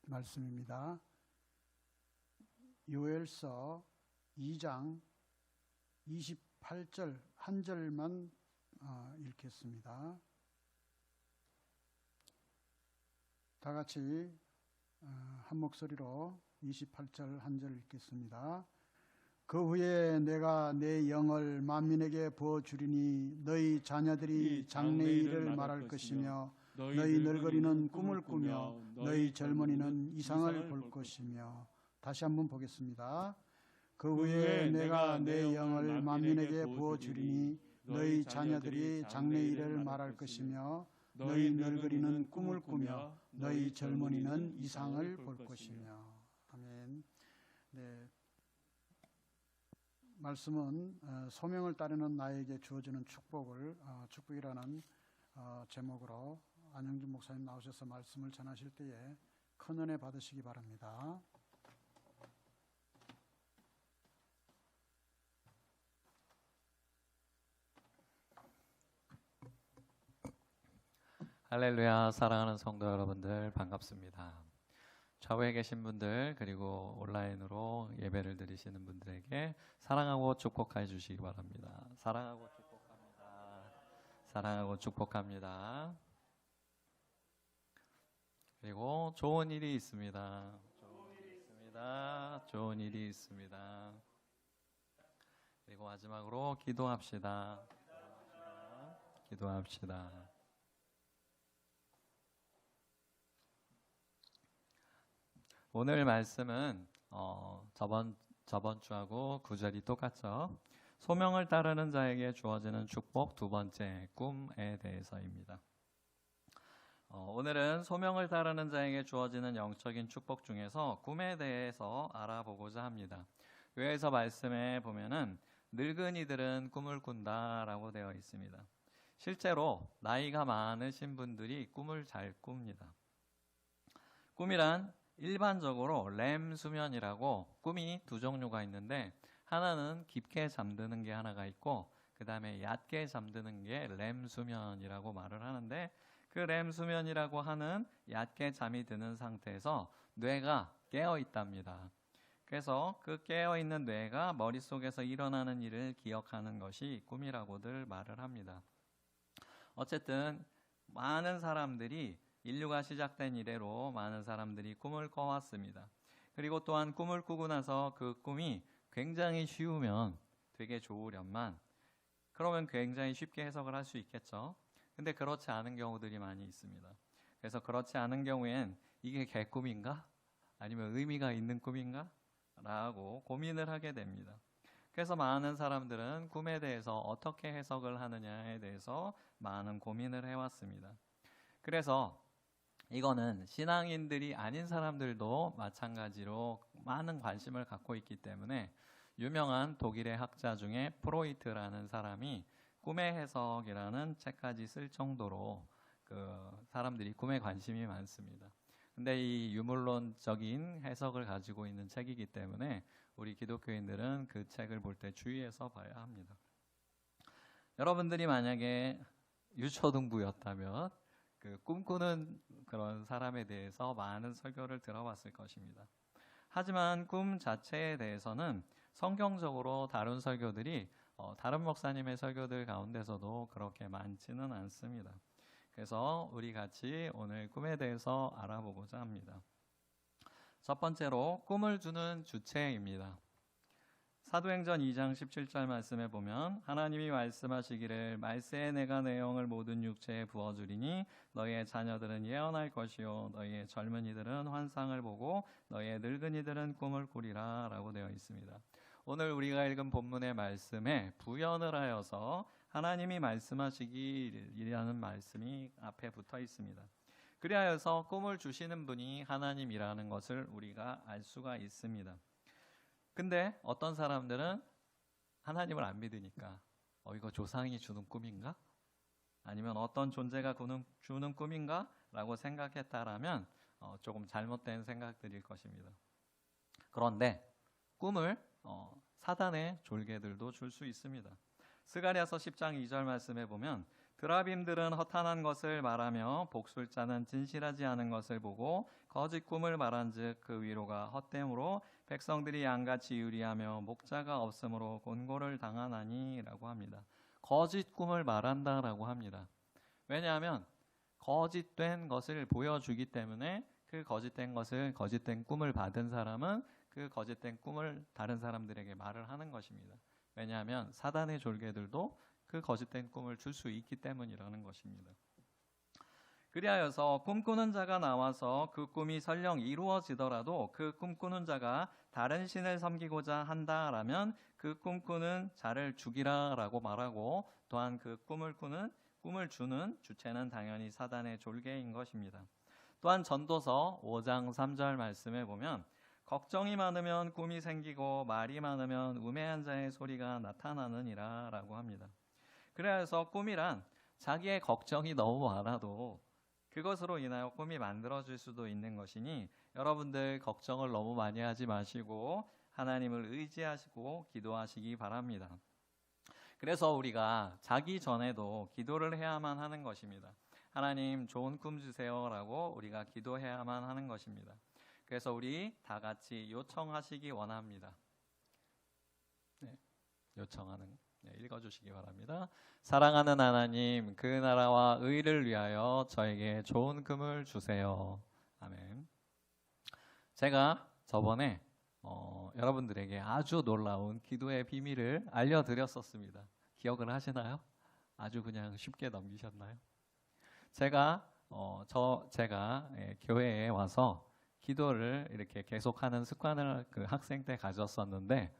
말씀입니다. 요엘서 2장 28절 한 절만 읽겠습니다. 다 같이 한 목소리로 28절 한 절 읽겠습니다. 그 후에 내가 내 영을 만민에게 부어주리니 너희 자녀들이 장래일을 말할 것이며 너희 늙은이는 꿈을 꾸며 너희 젊은이는 이상을 볼 것이며. 다시 한번 보겠습니다. 그 후에 내가 내 영을 만민에게 부어주리니 너희 자녀들이 장래일을 말할 것이며 너희 늙은이는 꿈을 꾸며 너희 젊은이는 이상을 볼 것이며. 아멘. 네. 말씀은 소명을 따르는 나에게 주어지는 축복이라는 제목으로 안영준 목사님 나오셔서 말씀을 전하실 때에 큰 은혜 받으시기 바랍니다. 할렐루야. 사랑하는 성도 여러분들 반갑습니다. 좌우에 계신 분들 그리고 온라인으로 예배를 드리시는 분들에게 사랑하고 축복해 주시기 바랍니다. 사랑하고 축복합니다. 사랑하고 축복합니다. 그리고 좋은 일이 있습니다. 좋은 일이 있습니다. 좋은 일이 있습니다. 그리고 마지막으로 기도합시다. 기도합시다. 오늘 말씀은 저번 주하고 구절이 똑같죠. 소명을 따르는 자에게 주어지는 축복 두 번째, 꿈에 대해서입니다. 오늘은 소명을 따르는 자에게 주어지는 영적인 축복 중에서 꿈에 대해서 알아보고자 합니다. 교회에서 말씀에 보면은 늙은이들은 꿈을 꾼다라고 되어 있습니다. 실제로 나이가 많으신 분들이 꿈을 잘 꿉니다. 꿈이란 일반적으로 렘 수면이라고 꿈이 두 종류가 있는데, 하나는 깊게 잠드는 게 하나가 있고 그 다음에 얕게 잠드는 게 렘 수면이라고 말을 하는데, 그 렘 수면이라고 하는 얕게 잠이 드는 상태에서 뇌가 깨어 있답니다. 그래서 그 깨어 있는 뇌가 머릿속에서 일어나는 일을 기억하는 것이 꿈이라고들 말을 합니다. 어쨌든 많은 사람들이, 인류가 시작된 이래로 많은 사람들이 꿈을 꿔왔습니다. 그리고 또한 꿈을 꾸고 나서 그 꿈이 굉장히 쉬우면 되게 좋으련만, 그러면 굉장히 쉽게 해석을 할 수 있겠죠. 근데 그렇지 않은 경우들이 많이 있습니다. 그래서 그렇지 않은 경우엔 이게 개꿈인가? 아니면 의미가 있는 꿈인가? 라고 고민을 하게 됩니다. 그래서 많은 사람들은 꿈에 대해서 어떻게 해석을 하느냐에 대해서 많은 고민을 해왔습니다. 그래서 이거는 신앙인들이 아닌 사람들도 마찬가지로 많은 관심을 갖고 있기 때문에, 유명한 독일의 학자 중에 프로이트라는 사람이 꿈의 해석이라는 책까지 쓸 정도로 사람들이 꿈에 관심이 많습니다. 근데 이 유물론적인 해석을 가지고 있는 책이기 때문에 우리 기독교인들은 그 책을 볼 때 주의해서 봐야 합니다. 여러분들이 만약에 유초등부였다면 꿈꾸는 그런 사람에 대해서 많은 설교를 들어봤을 것입니다. 하지만 꿈 자체에 대해서는 성경적으로 다룬 설교들이 다른 목사님의 설교들 가운데서도 그렇게 많지는 않습니다. 그래서 우리 같이 오늘 꿈에 대해서 알아보고자 합니다. 첫 번째로 꿈을 주는 주체입니다. 사도행전 2장 17절 말씀에 보면 하나님이 말씀하시기를 말세에 내가 내 영을 모든 육체에 부어주리니 너희의 자녀들은 예언할 것이요 너희의 젊은이들은 환상을 보고 너희의 늙은이들은 꿈을 꾸리라 라고 되어 있습니다. 오늘 우리가 읽은 본문의 말씀에 부연을 하여서 하나님이 말씀하시기라는 말씀이 앞에 붙어 있습니다. 그리하여서 꿈을 주시는 분이 하나님이라는 것을 우리가 알 수가 있습니다. 근데 어떤 사람들은 하나님을 안 믿으니까 이거 조상이 주는 꿈인가? 아니면 어떤 존재가 주는 꿈인가? 라고 생각했다라면 조금 잘못된 생각들일 것입니다. 그런데 꿈을 사단의 졸개들도 줄 수 있습니다. 스가랴서 10장 2절 말씀에 보면 드라빔들은 허탄한 것을 말하며 복술자는 진실하지 않은 것을 보고 거짓 꿈을 말한즉 그 위로가 헛됨으로 백성들이 양같이 유리하며 목자가 없으므로 곤고를 당하나니라고 합니다. 거짓 꿈을 말한다라고 합니다. 왜냐하면 거짓된 것을 보여주기 때문에 그 거짓된 꿈을 받은 사람은 그 거짓된 꿈을 다른 사람들에게 말을 하는 것입니다. 왜냐하면 사단의 졸개들도 그 거짓된 꿈을 줄 수 있기 때문이라는 것입니다. 그리하여서 꿈꾸는 자가 나와서 그 꿈이 설령 이루어지더라도 그 꿈꾸는 자가 다른 신을 섬기고자 한다라면 그 꿈꾸는 자를 죽이라라고 말하고, 또한 그 꿈을 주는 주체는 당연히 사단의 졸개인 것입니다. 또한 전도서 5장 3절 말씀에 보면 걱정이 많으면 꿈이 생기고 말이 많으면 우매한 자의 소리가 나타나느니라 라고 합니다. 그래서 꿈이란 자기의 걱정이 너무 많아도 그것으로 인하여 꿈이 만들어질 수도 있는 것이니 여러분들 걱정을 너무 많이 하지 마시고 하나님을 의지하시고 기도하시기 바랍니다. 그래서 우리가 자기 전에도 기도를 해야만 하는 것입니다. 하나님 좋은 꿈 주세요 라고 우리가 기도해야만 하는 것입니다. 그래서 우리 다 같이 요청하시기 원합니다. 읽어주시기 바랍니다. 사랑하는 하나님, 그 나라와 의를 위하여 저에게 좋은 꿈을 주세요. 아멘. 제가 저번에 여러분들에게 아주 놀라운 기도의 비밀을 알려드렸었습니다. 기억을 하시나요? 아주 그냥 쉽게 넘기셨나요? 제가 교회에 와서 기도를 이렇게 계속하는 습관을 그 학생 때 가졌었는데,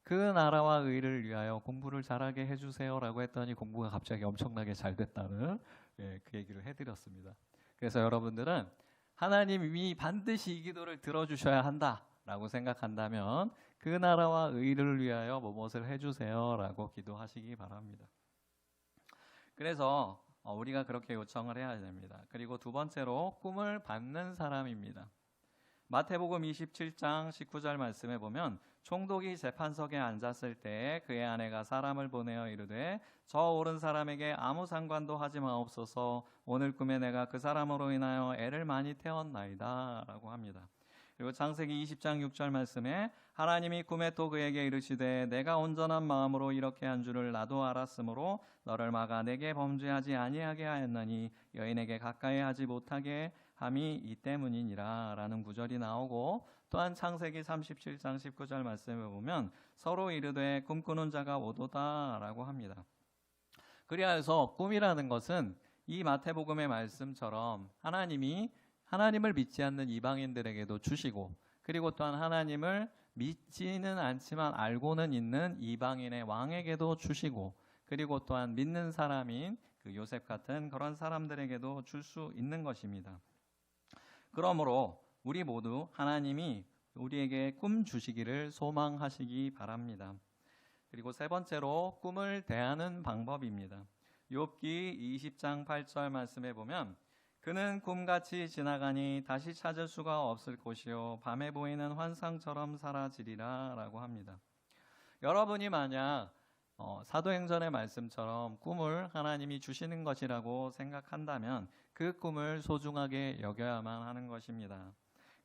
그 나라와 의를 위하여 공부를 잘하게 해주세요라고 했더니 공부가 갑자기 엄청나게 잘 됐다는 그 얘기를 해드렸습니다. 그래서 여러분들은 하나님이 반드시 이 기도를 들어주셔야 한다라고 생각한다면 그 나라와 의를 위하여 무엇을 해주세요라고 기도하시기 바랍니다. 그래서 우리가 그렇게 요청을 해야 됩니다. 그리고 두 번째로 꿈을 받는 사람입니다. 마태복음 27장 19절 말씀에 보면 총독이 재판석에 앉았을 때 그의 아내가 사람을 보내어 이르되 저 오른 사람에게 아무 상관도 하지 마옵소서, 오늘 꿈에 내가 그 사람으로 인하여 애를 많이 태웠나이다 라고 합니다. 그리고 창세기 20장 6절 말씀에 하나님이 꿈에 또 그에게 이르시되 내가 온전한 마음으로 이렇게 한 줄을 나도 알았으므로 너를 막아 내게 범죄하지 아니하게 하였나니 여인에게 가까이 하지 못하게 함이 이 때문이니라 라는 구절이 나오고, 또한 창세기 37장 19절 말씀에 보면 서로 이르되 꿈꾸는 자가 오도다 라고 합니다. 그리하여서 꿈이라는 것은 이 마태복음의 말씀처럼 하나님을 믿지 않는 이방인들에게도 주시고, 그리고 또한 하나님을 믿지는 않지만 알고는 있는 이방인의 왕에게도 주시고, 그리고 또한 믿는 사람인 그 요셉 같은 그런 사람들에게도 줄 수 있는 것입니다. 그러므로 우리 모두 하나님이 우리에게 꿈 주시기를 소망하시기 바랍니다. 그리고 세 번째로 꿈을 대하는 방법입니다. 욥기 20장 8절 말씀에 보면 그는 꿈같이 지나가니 다시 찾을 수가 없을 것이요 밤에 보이는 환상처럼 사라지리라 라고 합니다. 여러분이 만약 사도행전의 말씀처럼 꿈을 하나님이 주시는 것이라고 생각한다면 그 꿈을 소중하게 여겨야만 하는 것입니다.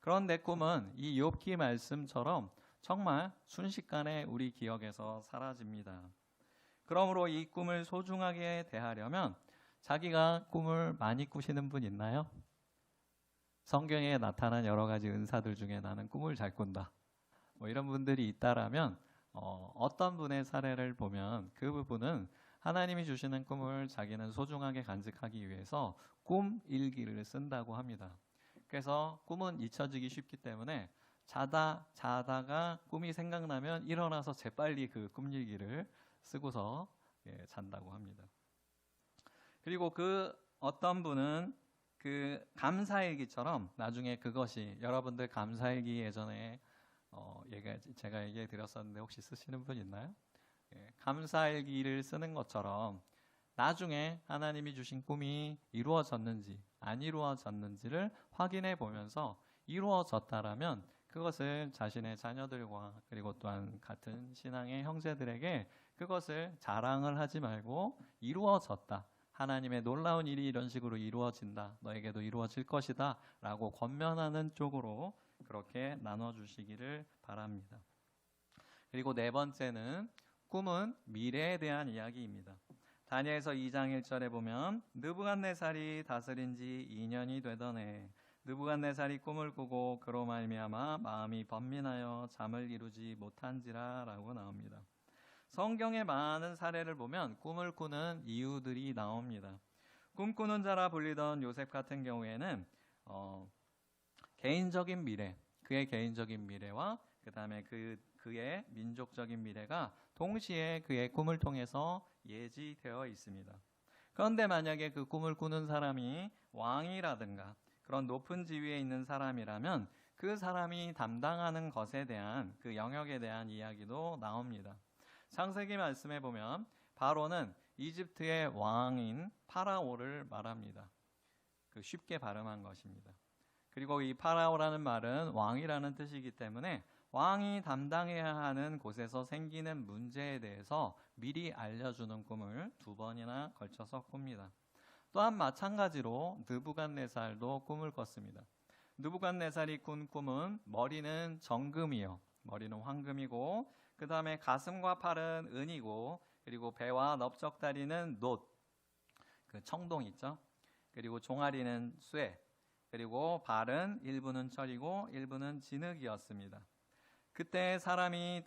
그런데 꿈은 이 욥기 말씀처럼 정말 순식간에 우리 기억에서 사라집니다. 그러므로 이 꿈을 소중하게 대하려면 자기가 꿈을 많이 꾸시는 분 있나요? 성경에 나타난 여러 가지 은사들 중에 나는 꿈을 잘 꾼다, 이런 분들이 있다라면 어떤 분의 사례를 보면 그 부분은 하나님이 주시는 꿈을 자기는 소중하게 간직하기 위해서 꿈 일기를 쓴다고 합니다. 그래서 꿈은 잊혀지기 쉽기 때문에 자다가 꿈이 생각나면 일어나서 재빨리 그 꿈 일기를 쓰고서 잔다고 합니다. 그리고 그 어떤 분은 그 감사일기처럼 나중에 그것이, 여러분들 감사일기 예전에 제가 얘기해 드렸었는데 혹시 쓰시는 분 있나요? 감사일기를 쓰는 것처럼 나중에 하나님이 주신 꿈이 이루어졌는지 안 이루어졌는지를 확인해 보면서 이루어졌다라면 그것을 자신의 자녀들과 그리고 또한 같은 신앙의 형제들에게 그것을 자랑을 하지 말고 이루어졌다, 하나님의 놀라운 일이 이런 식으로 이루어진다. 너에게도 이루어질 것이다. 라고 권면하는 쪽으로 그렇게 나눠주시기를 바랍니다. 그리고 네 번째는 꿈은 미래에 대한 이야기입니다. 다니엘서 2장 1절에 보면 느부갓네살이 다스린 지 2년이 되던 해 느부갓네살이 꿈을 꾸고 그로 말미암아 마음이 번민하여 잠을 이루지 못한지라 라고 나옵니다. 성경의 많은 사례를 보면 꿈을 꾸는 이유들이 나옵니다. 꿈꾸는 자라 불리던 요셉 같은 경우에는 개인적인 미래, 그의 개인적인 미래와 그 다음에 그의 민족적인 미래가 동시에 그의 꿈을 통해서 예지되어 있습니다. 그런데 만약에 그 꿈을 꾸는 사람이 왕이라든가 그런 높은 지위에 있는 사람이라면 그 사람이 담당하는 것에 대한 그 영역에 대한 이야기도 나옵니다. 창세기 말씀에 보면 바로는 이집트의 왕인 파라오를 말합니다. 그 쉽게 발음한 것입니다. 그리고 이 파라오라는 말은 왕이라는 뜻이기 때문에 왕이 담당해야 하는 곳에서 생기는 문제에 대해서 미리 알려주는 꿈을 2번이나 걸쳐서 꿉니다. 또한 마찬가지로 느부갓네살도 꿈을 꿨습니다. 느부갓네살이 꾼 꿈은 머리는 정금이요, 머리는 황금이고 그 다음에 가슴과 팔은 은이고 그리고 배와 넓적다리는 놋, 그 청동 있죠? 그리고 종아리는 쇠, 그리고 발은 일부는 철이고 일부는 진흙이었습니다. 그때 사람이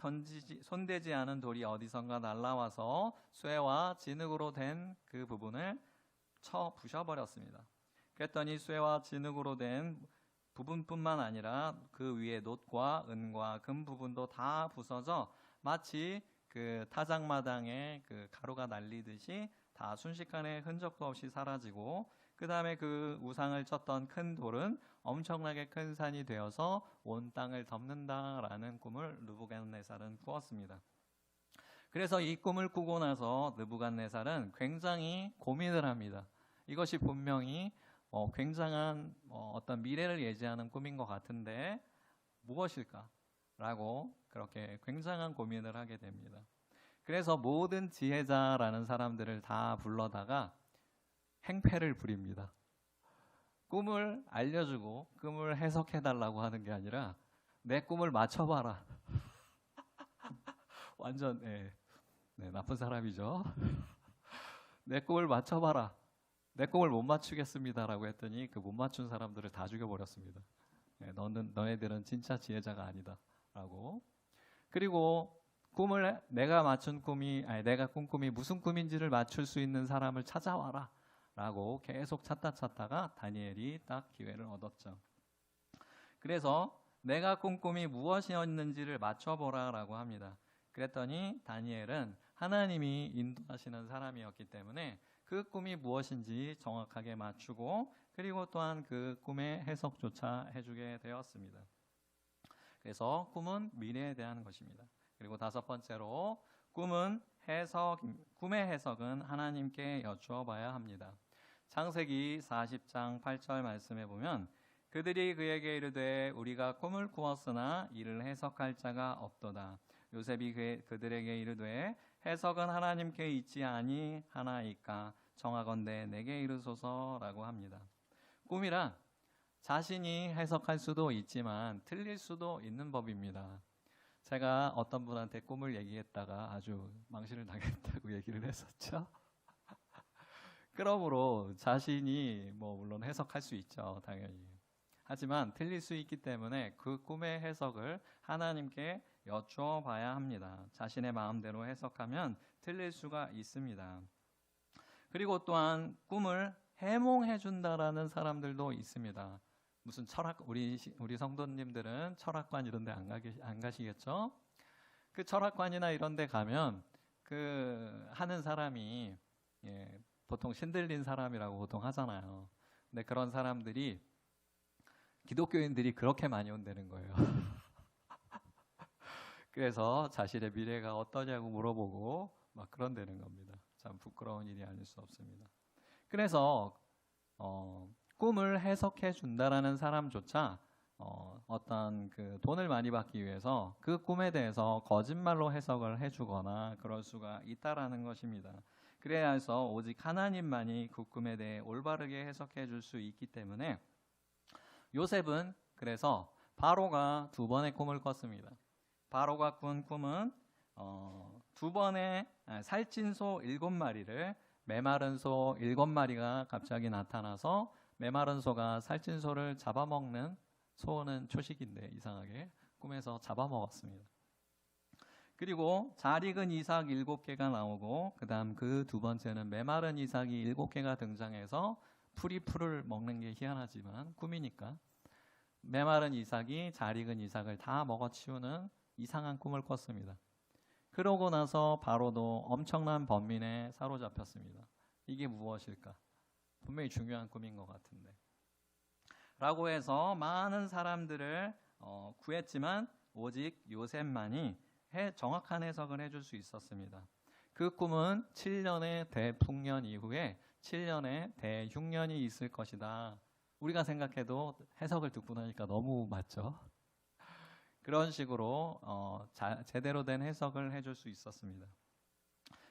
손대지 않은 돌이 어디선가 날라와서 쇠와 진흙으로 된 그 부분을 쳐 부셔버렸습니다. 그랬더니 쇠와 진흙으로 된 부분뿐만 아니라 그 위에 놋과 은과 금 부분도 다 부서져 마치 그 타작마당에 그 가루가 날리듯이 다 순식간에 흔적도 없이 사라지고 그 다음에 그 우상을 쳤던 큰 돌은 엄청나게 큰 산이 되어서 온 땅을 덮는다라는 꿈을 느부갓네살은 꾸었습니다. 그래서 이 꿈을 꾸고 나서 느부갓네살은 굉장히 고민을 합니다. 이것이 분명히 굉장한 어떤 미래를 예지하는 꿈인 것 같은데 무엇일까라고 그렇게 굉장한 고민을 하게 됩니다. 그래서 모든 지혜자라는 사람들을 다 불러다가 행패를 부립니다. 꿈을 알려주고 꿈을 해석해달라고 하는 게 아니라 내 꿈을 맞춰봐라. 완전 나쁜 사람이죠. 내 꿈을 맞춰봐라. 내 꿈을 못 맞추겠습니다라고 했더니 그 못 맞춘 사람들을 다 죽여버렸습니다. 너네들은 진짜 지혜자가 아니다라고. 그리고 내가 꾼 꿈이 무슨 꿈인지를 맞출 수 있는 사람을 찾아와라 라고 계속 찾다가 다니엘이 딱 기회를 얻었죠. 그래서 내가 꾼 꿈이 무엇이었는지를 맞춰보라 라고 합니다. 그랬더니 다니엘은 하나님이 인도하시는 사람이었기 때문에 그 꿈이 무엇인지 정확하게 맞추고 그리고 또한 그 꿈의 해석조차 해주게 되었습니다. 그래서 꿈은 미래에 대한 것입니다. 그리고 5번째로 꿈의 해석은 하나님께 여쭈어 봐야 합니다. 창세기 40장 8절 말씀에 보면 그들이 그에게 이르되 우리가 꿈을 꾸었으나 이를 해석할 자가 없도다. 요셉이 그들에게 이르되 해석은 하나님께 있지 아니하나이까 정하건대 내게 이르소서라고 합니다. 꿈이란 자신이 해석할 수도 있지만 틀릴 수도 있는 법입니다. 제가 어떤 분한테 꿈을 얘기했다가 아주 망신을 당했다고 얘기를 했었죠. 그러므로 자신이 물론 해석할 수 있죠, 당연히. 하지만 틀릴 수 있기 때문에 그 꿈의 해석을 하나님께 여쭈어 봐야 합니다. 자신의 마음대로 해석하면 틀릴 수가 있습니다. 그리고 또한 꿈을 해몽해 준다라는 사람들도 있습니다. 무슨 우리 성도님들은 철학관 이런 데 안 가시겠죠? 그 철학관이나 이런 데 가면 그 하는 사람이 보통 신들린 사람이라고 보통 하잖아요. 근데 그런 사람들이 기독교인들이 그렇게 많이 온다는 거예요. 그래서 자신의 미래가 어떠냐고 물어보고 막 그런다는 겁니다. 참 부끄러운 일이 아닐 수 없습니다. 그래서 꿈을 해석해 준다라는 사람조차 어떤 그 돈을 많이 받기 위해서 그 꿈에 대해서 거짓말로 해석을 해주거나 그럴 수가 있다라는 것입니다. 그래야 해서 오직 하나님만이 그 꿈에 대해 올바르게 해석해 줄 수 있기 때문에 요셉은 그래서 바로가 2번의 꿈을 꿨습니다. 바로가 꾼 꿈은 2번의 살찐 소 7마리를 메마른 소 7마리가 갑자기 나타나서 메마른 소가 살찐 소를 잡아먹는, 소는 초식인데 이상하게 꿈에서 잡아먹었습니다. 그리고 잘 익은 이삭 7개가 나오고 그 다음 그 2번째는 메마른 이삭이 7개가 등장해서 풀이 풀을 먹는 게 희한하지만 꿈이니까 메마른 이삭이 잘 익은 이삭을 다 먹어치우는 이상한 꿈을 꿨습니다. 그러고 나서 바로도 엄청난 번민에 사로잡혔습니다. 이게 무엇일까? 분명히 중요한 꿈인 것 같은데 라고 해서 많은 사람들을 구했지만 오직 요셉만이 정확한 해석을 해줄 수 있었습니다. 그 꿈은 7년의 대풍년 이후에 7년의 대흉년이 있을 것이다. 우리가 생각해도 해석을 듣고 나니까 너무 맞죠? 그런 식으로 제대로 된 해석을 해줄 수 있었습니다.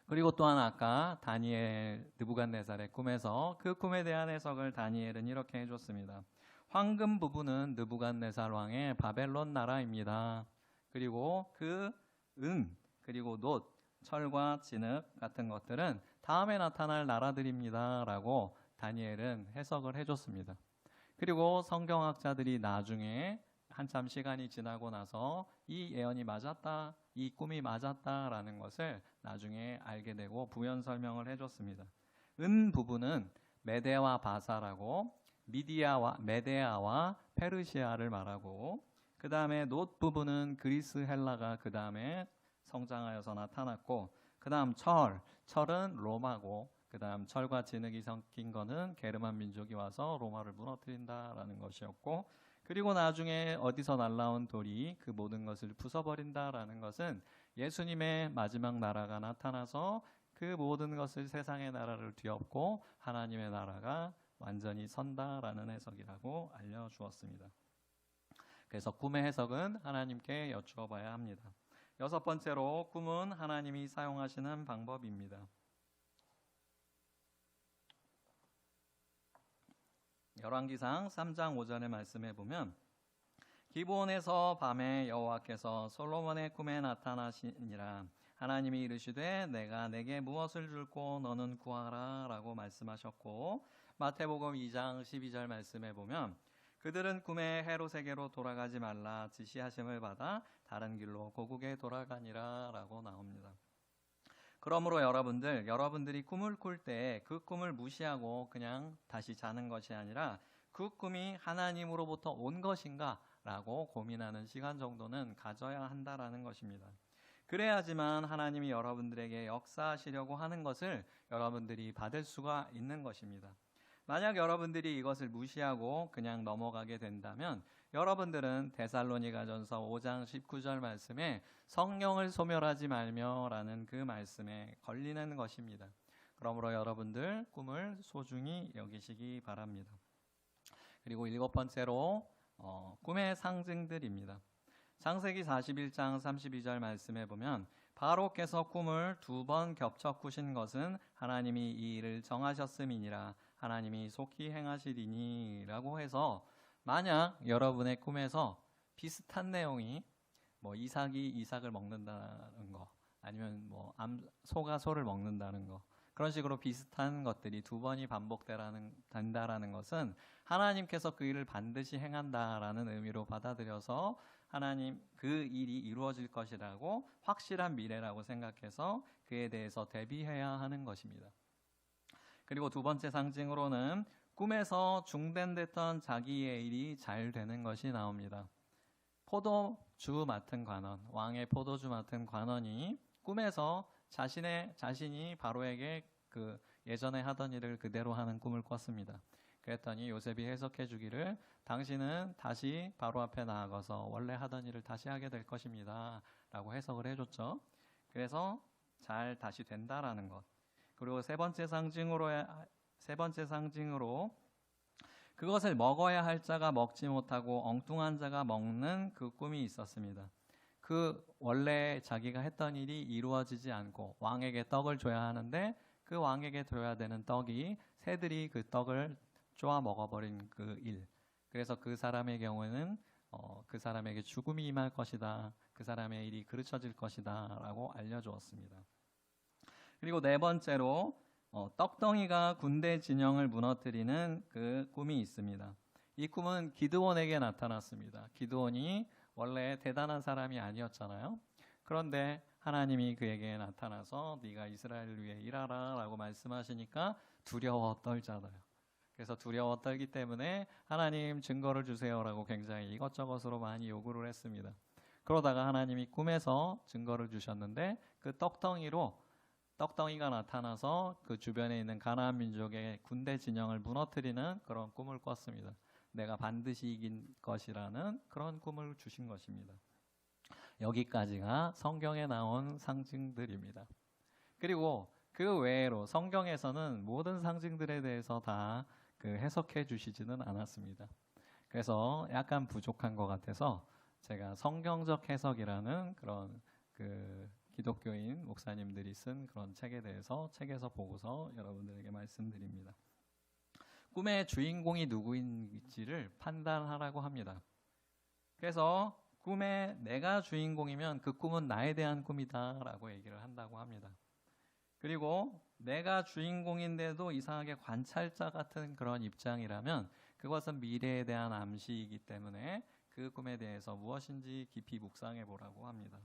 그리고 또한 아까 다니엘 느부갓네살의 꿈에서 그 꿈에 대한 해석을 다니엘은 이렇게 해줬습니다. 황금 부분은 느부갓네살 왕의 바벨론 나라입니다. 그리고 그 은, 그리고 놋, 철과 진흙 같은 것들은 다음에 나타날 나라들입니다. 라고 다니엘은 해석을 해줬습니다. 그리고 성경학자들이 나중에 한참 시간이 지나고 나서 이 예언이 맞았다, 이 꿈이 맞았다라는 것을 나중에 알게 되고 부연 설명을 해줬습니다. 은 부분은 메데와 바사라고 메데아와 페르시아를 말하고 그 다음에 놋 부분은 그리스 헬라가 그 다음에 성장하여서 나타났고 그 다음 철은 로마고 그 다음 철과 진흙이 섞인 거는 게르만 민족이 와서 로마를 무너뜨린다라는 것이었고 그리고 나중에 어디서 날라온 돌이 그 모든 것을 부숴버린다라는 것은 예수님의 마지막 나라가 나타나서 그 모든 것을 세상의 나라를 뒤엎고 하나님의 나라가 완전히 선다라는 해석이라고 알려주었습니다. 그래서 꿈의 해석은 하나님께 여쭈어 봐야 합니다. 6번째로 꿈은 하나님이 사용하시는 방법입니다. 열왕기상 3장 5절의 말씀에 보면 기브온에서 밤에 여호와께서 솔로몬의 꿈에 나타나시니라. 하나님이 이르시되 내가 내게 무엇을 줄고 너는 구하라 라고 말씀하셨고 마태복음 2장 12절 말씀에 보면 그들은 꿈에 헤롯에게로 돌아가지 말라 지시하심을 받아 다른 길로 고국에 돌아가니라 라고 나옵니다. 그러므로 여러분들이 꿈을 꿀 때 그 꿈을 무시하고 그냥 다시 자는 것이 아니라 그 꿈이 하나님으로부터 온 것인가 라고 고민하는 시간 정도는 가져야 한다라는 것입니다. 그래야지만 하나님이 여러분들에게 역사하시려고 하는 것을 여러분들이 받을 수가 있는 것입니다. 만약 여러분들이 이것을 무시하고 그냥 넘어가게 된다면 여러분들은 데살로니가전서 5장 19절 말씀에 성령을 소멸하지 말며 라는 그 말씀에 걸리는 것입니다. 그러므로 여러분들 꿈을 소중히 여기시기 바랍니다. 그리고 7번째로 꿈의 상징들입니다. 창세기 41장 32절 말씀에 보면 바로께서 꿈을 2번 겹쳐 꾸신 것은 하나님이 이 일을 정하셨음이니라 하나님이 속히 행하시리니 라고 해서 만약 여러분의 꿈에서 비슷한 내용이 이삭이 이삭을 먹는다는 거 아니면 소가 소를 먹는다는 거 그런 식으로 비슷한 것들이 2번이 반복된다라는 것은 하나님께서 그 일을 반드시 행한다라는 의미로 받아들여서 하나님 그 일이 이루어질 것이라고 확실한 미래라고 생각해서 그에 대해서 대비해야 하는 것입니다. 그리고 2번째 상징으로는 꿈에서 중단됐던 자기의 일이 잘 되는 것이 나옵니다. 포도주 맡은 관원, 왕의 포도주 맡은 관원이 꿈에서 자신이 바로에게 그 예전에 하던 일을 그대로 하는 꿈을 꿨습니다. 그랬더니 요셉이 해석해 주기를 당신은 다시 바로 앞에 나아가서 원래 하던 일을 다시 하게 될 것입니다. 라고 해석을 해줬죠. 그래서 잘 다시 된다라는 것. 그리고 세 번째 상징으로 그것을 먹어야 할 자가 먹지 못하고 엉뚱한 자가 먹는 그 꿈이 있었습니다. 그 원래 자기가 했던 일이 이루어지지 않고 왕에게 떡을 줘야 하는데 그 왕에게 줘야 되는 떡이 새들이 그 떡을 쪼아 먹어버린 그 일. 그래서 그 사람의 경우에는 그 사람에게 죽음이 임할 것이다. 그 사람의 일이 그르쳐질 것이다 라고 알려주었습니다. 그리고 네 번째로 떡덩이가 군대 진영을 무너뜨리는 그 꿈이 있습니다. 이 꿈은 기드온에게 나타났습니다. 기드온이 원래 대단한 사람이 아니었잖아요. 그런데 하나님이 그에게 나타나서 네가 이스라엘을 위해 일하라 라고 말씀하시니까 두려워 떨잖아요. 그래서 두려워 떨기 때문에 하나님 증거를 주세요라고 굉장히 이것저것으로 많이 요구를 했습니다. 그러다가 하나님이 꿈에서 증거를 주셨는데 그 떡덩이가 나타나서 그 주변에 있는 가나안 민족의 군대 진영을 무너뜨리는 그런 꿈을 꿨습니다. 내가 반드시 이긴 것이라는 그런 꿈을 주신 것입니다. 여기까지가 성경에 나온 상징들입니다. 그리고 그 외로 성경에서는 모든 상징들에 대해서 다 해석해 주시지는 않았습니다. 그래서 약간 부족한 것 같아서 제가 성경적 해석이라는 그런 기독교인 목사님들이 쓴 그런 책에 대해서 책에서 보고서 여러분들에게 말씀드립니다. 꿈의 주인공이 누구인지를 판단하라고 합니다. 그래서 꿈에 내가 주인공이면 그 꿈은 나에 대한 꿈이다 라고 얘기를 한다고 합니다. 그리고 내가 주인공인데도 이상하게 관찰자 같은 그런 입장이라면 그것은 미래에 대한 암시이기 때문에 그 꿈에 대해서 무엇인지 깊이 묵상해 보라고 합니다.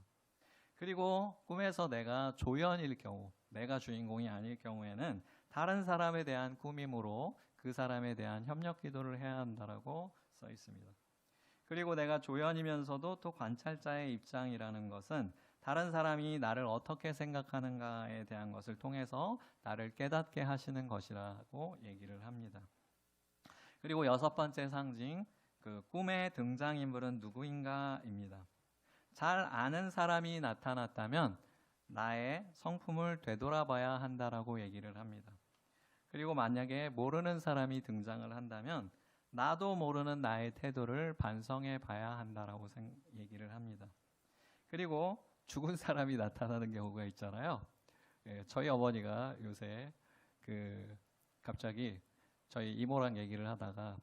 그리고 꿈에서 내가 조연일 경우, 내가 주인공이 아닐 경우에는 다른 사람에 대한 꿈이므로 그 사람에 대한 협력 기도를 해야 한다라고 써 있습니다. 그리고 내가 조연이면서도 또 관찰자의 입장이라는 것은 다른 사람이 나를 어떻게 생각하는가에 대한 것을 통해서 나를 깨닫게 하시는 것이라고 얘기를 합니다. 그리고 여섯 번째 상징, 그 꿈의 등장인물은 누구인가입니다. 잘 아는 사람이 나타났다면 나의 성품을 되돌아봐야 한다라고 얘기를 합니다. 그리고 만약에 모르는 사람이 등장을 한다면 나도 모르는 나의 태도를 반성해 봐야 한다라고 얘기를 합니다. 그리고 죽은 사람이 나타나는 경우가 있잖아요. 저희 어머니가 요새 갑자기 저희 이모랑 얘기를 하다가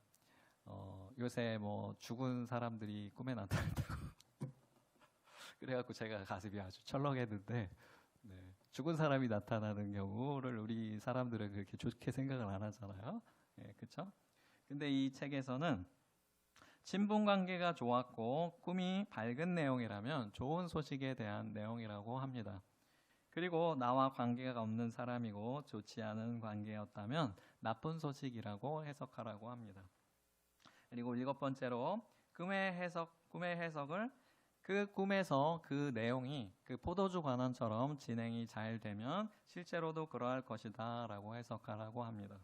요새 뭐 죽은 사람들이 꿈에 나타난다고 그래갖고 제가 가슴이 아주 철렁했는데 죽은 사람이 나타나는 경우를 우리 사람들은 그렇게 좋게 생각을 안 하잖아요. 그렇죠? 근데 이 책에서는 친분 관계가 좋았고 꿈이 밝은 내용이라면 좋은 소식에 대한 내용이라고 합니다. 그리고 나와 관계가 없는 사람이고 좋지 않은 관계였다면 나쁜 소식이라고 해석하라고 합니다. 그리고 일곱 번째로 꿈의 해석을 그 꿈에서 그 내용이 그 포도주 관원처럼 진행이 잘 되면 실제로도 그러할 것이다 라고 해석하라고 합니다.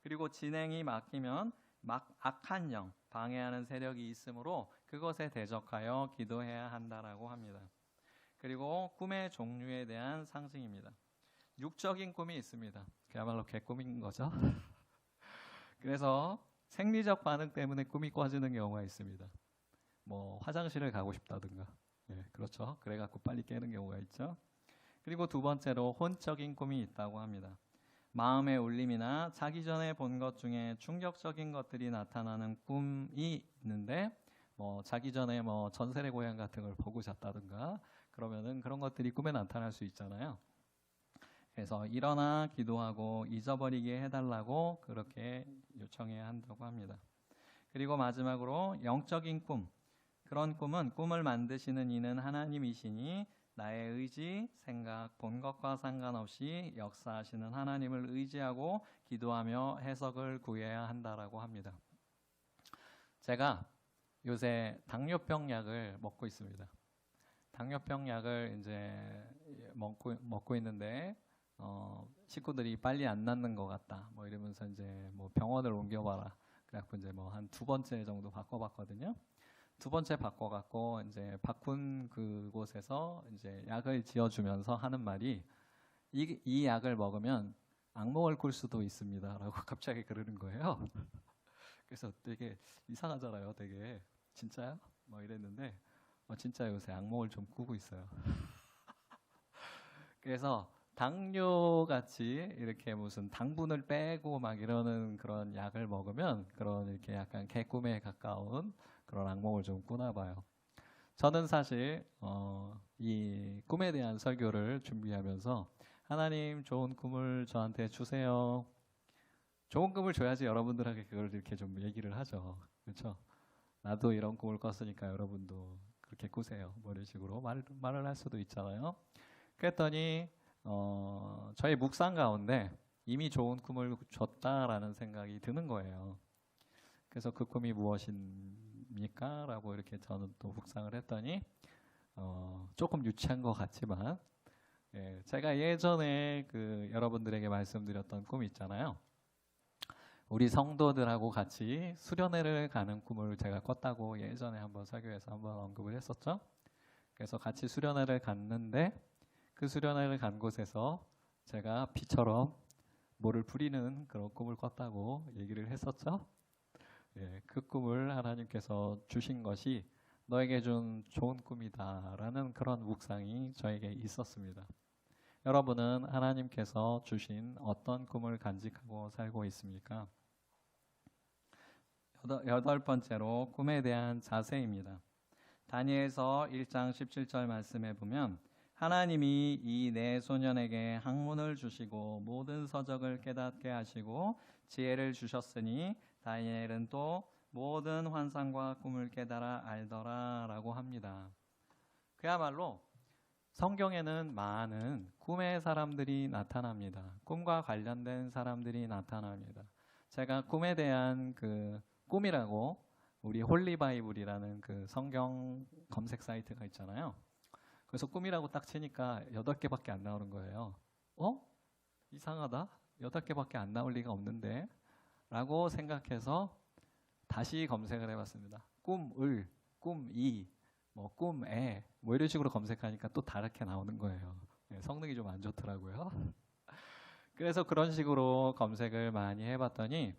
그리고 진행이 막히면 악한 영, 방해하는 세력이 있으므로 그것에 대적하여 기도해야 한다라고 합니다. 그리고 꿈의 종류에 대한 상징입니다. 육적인 꿈이 있습니다. 그야말로 개꿈인 거죠. 그래서 생리적 반응 때문에 꿈이 꿔지는 경우가 있습니다. 뭐 화장실을 가고 싶다든가, 그렇죠. 그래갖고 빨리 깨는 경우가 있죠. 그리고 두 번째로 혼적인 꿈이 있다고 합니다. 마음의 울림이나 자기 전에 본 것 중에 충격적인 것들이 나타나는 꿈이 있는데, 뭐 자기 전에 뭐 전설의 고향 같은 걸 보고 잤다든가 그러면은 그런 것들이 꿈에 나타날 수 있잖아요. 그래서 일어나 기도하고 잊어버리게 해달라고 그렇게 요청해야 한다고 합니다. 그리고 마지막으로 영적인 꿈. 그런 꿈은 꿈을 만드시는 이는 하나님이시니 나의 의지, 생각, 본 것과 상관없이 역사하시는 하나님을 의지하고 기도하며 해석을 구해야 한다라고 합니다. 제가 요새 당뇨병 약을 먹고 있습니다. 당뇨병 약을 이제 먹고 있는데 식구들이 빨리 안 낫는 것 같다. 뭐 이러면서 이제 뭐 병원을 옮겨봐라. 그래갖고 이제 뭐 한 두 번째 정도 바꿔봤거든요. 두 번째 바꿔갖고 이제 바꾼 그곳에서 이제 약을 지어주면서 하는 말이 이 약을 먹으면 악몽을 꿀 수도 있습니다라고 갑자기 그러는 거예요. 그래서 되게 이상하잖아요. 되게 진짜요? 뭐 이랬는데 진짜 요새 악몽을 좀 꾸고 있어요. 그래서 당뇨 같이 이렇게 무슨 당분을 빼고 막 이러는 그런 약을 먹으면 그런 이렇게 약간 개꿈에 가까운 그런 악몽을 좀 꾸나 봐요. 저는 사실 이 꿈에 대한 설교를 준비하면서 하나님 좋은 꿈을 저한테 주세요. 좋은 꿈을 줘야지 여러분들에게 그걸 이렇게 좀 얘기를 하죠. 그렇죠? 나도 이런 꿈을 꿨으니까 여러분도 그렇게 꾸세요. 뭐 이런 식으로 말을 할 수도 있잖아요. 그랬더니 저희 묵상 가운데 이미 좋은 꿈을 줬다라는 생각이 드는 거예요. 그래서 그 꿈이 무엇입니까? 라고 이렇게 저는 또 묵상을 했더니 조금 유치한 것 같지만 제가 예전에 그 여러분들에게 말씀드렸던 꿈 있잖아요. 우리 성도들하고 같이 수련회를 가는 꿈을 제가 꿨다고 예전에 한번 설교에서 한번 언급을 했었죠. 그래서 같이 수련회를 갔는데 그 수련회를 간 곳에서 제가 비처럼 뭐를 부리는 그런 꿈을 꿨다고 얘기를 했었죠. 그 꿈을 하나님께서 주신 것이 너에게 준 좋은 꿈이다라는 그런 묵상이 저에게 있었습니다. 여러분은 하나님께서 주신 어떤 꿈을 간직하고 살고 있습니까? 여덟 번째로 꿈에 대한 자세입니다. 다니엘서 1장 17절 말씀에 보면 하나님이 이 네 소년에게 학문을 주시고 모든 서적을 깨닫게 하시고 지혜를 주셨으니 다니엘은 또 모든 환상과 꿈을 깨달아 알더라 라고 합니다. 그야말로 성경에는 많은 꿈의 사람들이 나타납니다. 꿈과 관련된 사람들이 나타납니다. 제가 꿈에 대한 그 꿈이라고 우리 홀리바이블이라는 그 성경 검색 사이트가 있잖아요. 그래서 꿈이라고 딱 치니까 8개밖에 안 나오는 거예요. 이상하다. 8개밖에 안 나올 리가 없는데 라고 생각해서 다시 검색을 해봤습니다. 꿈을, 꿈이, 뭐 꿈에 뭐 이런 식으로 검색하니까 또 다르게 나오는 거예요. 성능이 좀 안 좋더라고요. 그래서 그런 식으로 검색을 많이 해봤더니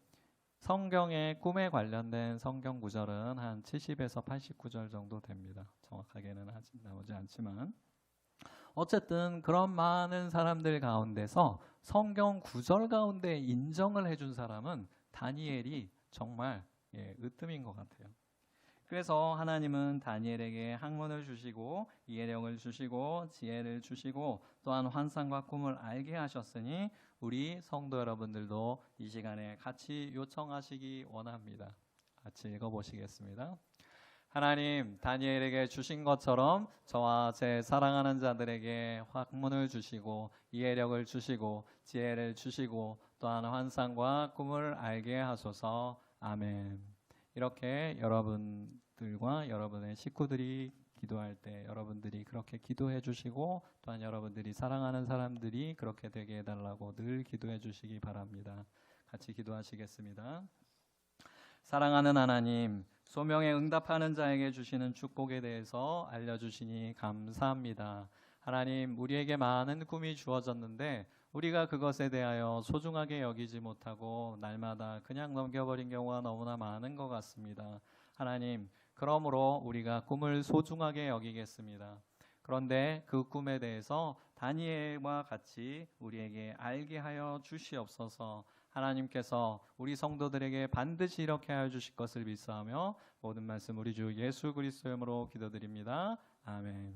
성경의 꿈에 관련된 성경 구절은 한 70에서 89절 정도 됩니다. 정확하게는 나오지 않지만 어쨌든 그런 많은 사람들 가운데서 성경 구절 가운데 인정을 해준 사람은 다니엘이 정말 으뜸인 것 같아요. 그래서 하나님은 다니엘에게 학문을 주시고 이해력을 주시고 지혜를 주시고 또한 환상과 꿈을 알게 하셨으니 우리 성도 여러분들도 이 시간에 같이 요청하시기 원합니다. 같이 읽어보시겠습니다. 하나님, 다니엘에게 주신 것처럼 저와 제 사랑하는 자들에게 학문을 주시고 이해력을 주시고 지혜를 주시고 또한 환상과 꿈을 알게 하소서. 아멘. 이렇게 여러분들과 여러분의 식구들이 기도할 때 여러분들이 그렇게 기도해 주시고 또한 여러분들이 사랑하는 사람들이 그렇게 되게 해달라고 늘 기도해 주시기 바랍니다. 같이 기도하시겠습니다. 사랑하는 하나님, 소명에 응답하는 자에게 주시는 축복에 대해서 알려주시니 감사합니다. 하나님, 우리에게 많은 꿈이 주어졌는데 우리가 그것에 대하여 소중하게 여기지 못하고 날마다 그냥 넘겨버린 경우가 너무나 많은 것 같습니다. 하나님, 그러므로 우리가 꿈을 소중하게 여기겠습니다. 그런데 그 꿈에 대해서 다니엘과 같이 우리에게 알게 하여 주시옵소서. 하나님께서 우리 성도들에게 반드시 이렇게 하여 주실 것을 믿사하며 모든 말씀 우리 주 예수 그리스도의 이름으로 기도드립니다. 아멘.